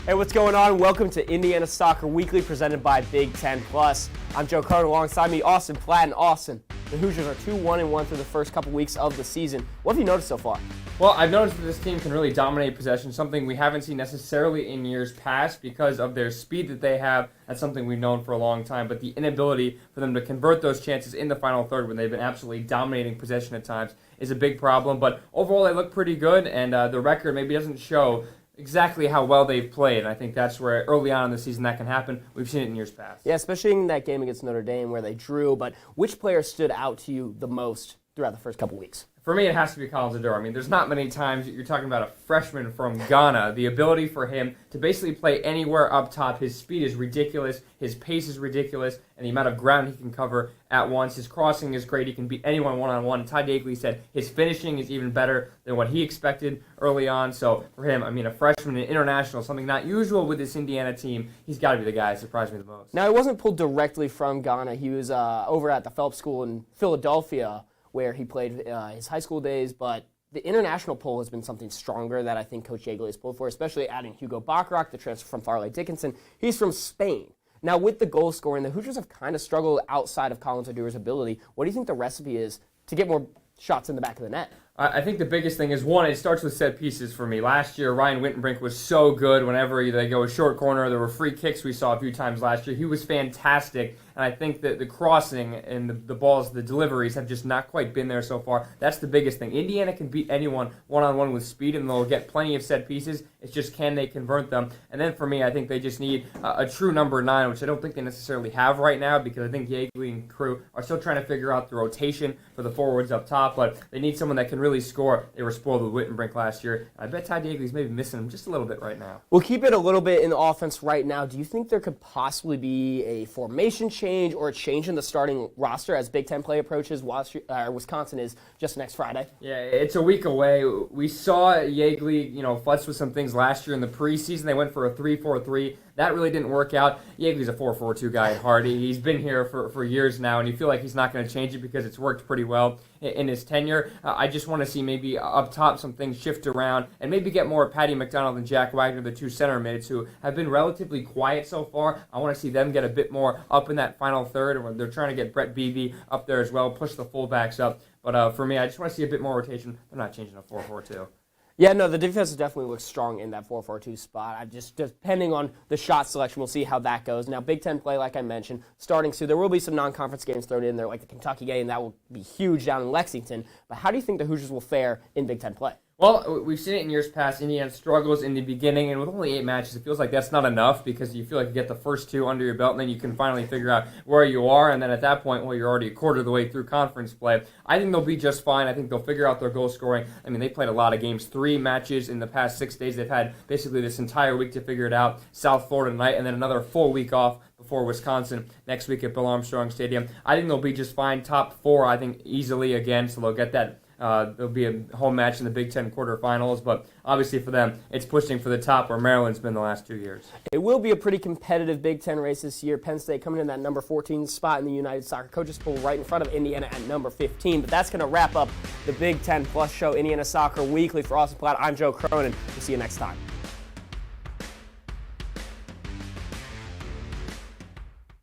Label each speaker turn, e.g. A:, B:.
A: Hey, what's going on? Welcome to Indiana Soccer Weekly, presented by Big Ten Plus. I'm Joe Cronin. Alongside me, Austin Platt. And Austin, the Hoosiers are 2-1-1 through the first couple weeks of the season. What have you noticed so far?
B: Well, I've noticed that this team can really dominate possession, something we haven't seen necessarily in years past because of their speed that they have. That's something we've known for a long time, but the inability for them to convert those chances in the final third when they've been absolutely dominating possession at times is a big problem. But overall, they look pretty good, and the record maybe doesn't show exactly how well they've played. And I think that's where early on in the season that can happen. We've seen it in years past.
A: Yeah, especially in that game against Notre Dame where they drew. But which player stood out to you the most throughout the first couple weeks?
B: For me, it has to be Collins Adore. I mean, there's not many times you're talking about a freshman from Ghana. The ability for him to basically play anywhere up top. His speed is ridiculous. His pace is ridiculous. And the amount of ground he can cover at once. His crossing is great. He can beat anyone one-on-one. Todd Yeagley said his finishing is even better than what he expected early on. So for him, I mean, a freshman and international, something not usual with this Indiana team, he's got to be the guy that surprised me the most.
A: Now, he wasn't pulled directly from Ghana. He was over at the Phelps School in Philadelphia, where he played his high school days, but the international pull has been something stronger that I think Coach Yeagley has pulled for, especially adding Hugo Bachrach, the transfer from Farley Dickinson. He's from Spain. Now, with the goal scoring, the Hoosiers have kind of struggled outside of Collins Adore's ability. What do you think the recipe is to get more shots in the back of the net?
B: I think the biggest thing is, one, it starts with set pieces for me. Last year, Ryan Wittenbrink was so good whenever they go a short corner. There were free kicks we saw a few times last year. He was fantastic, and I think that the crossing and the balls, the deliveries have just not quite been there so far. That's the biggest thing. Indiana can beat anyone one-on-one with speed, and they'll get plenty of set pieces. It's just, can they convert them? And then for me, I think they just need a true number 9, which I don't think they necessarily have right now, because I think Yeagley and crew are still trying to figure out the rotation for the forwards up top, but they need someone that can really score. They were spoiled with Wittenbrink last year. I bet Todd Yeagley's maybe missing him just a little bit right now.
A: We'll keep it a little bit in the offense right now. Do you think there could possibly be a formation change or a change in the starting roster as Big Ten play approaches? Wisconsin is just next Friday.
B: Yeah, it's a week away. We saw Yeagley, futz with some things last year in the preseason. They went for a 3-4-3. That really didn't work out. Yeagley's a 4-4-2 guy at heart. He's been here for years now, and you feel like he's not going to change it because it's worked pretty well in his tenure. I just want to see maybe up top some things shift around and maybe get more Patty McDonald and Jack Wagner, the two center mids, who have been relatively quiet so far. I want to see them get a bit more up in that final third, and they're trying to get Brett Beebe up there as well, push the fullbacks up. But for me, I just want to see a bit more rotation. They're not changing a 4-4-2.
A: Yeah, no, the defense definitely looks strong in that 4-4-2 spot. Depending on the shot selection, we'll see how that goes. Now, Big Ten play, like I mentioned, starting soon. There will be some non-conference games thrown in there, like the Kentucky game. That will be huge down in Lexington. But how do you think the Hoosiers will fare in Big Ten play?
B: Well, we've seen it in years past. Indiana struggles in the beginning, and with only 8 matches, it feels like that's not enough because you feel like you get the first 2 under your belt, and then you can finally figure out where you are, and then at that point, well, you're already a quarter of the way through conference play. I think they'll be just fine. I think they'll figure out their goal scoring. I mean, they played a lot of games, 3 matches in the past 6 days. They've had basically this entire week to figure it out. South Florida tonight, and then another full week off before Wisconsin next week at Bill Armstrong Stadium. I think they'll be just fine. Top 4, I think, easily again, so they'll get that. There'll be a home match in the Big Ten quarterfinals, but obviously for them, it's pushing for the top where Maryland's been the last 2 years.
A: It will be a pretty competitive Big Ten race this year. Penn State coming in that number 14 spot in the United Soccer Coaches poll right in front of Indiana at number 15. But that's going to wrap up the Big Ten Plus show, Indiana Soccer Weekly. For Austin Platt, I'm Joe Cronin. We'll see you next time.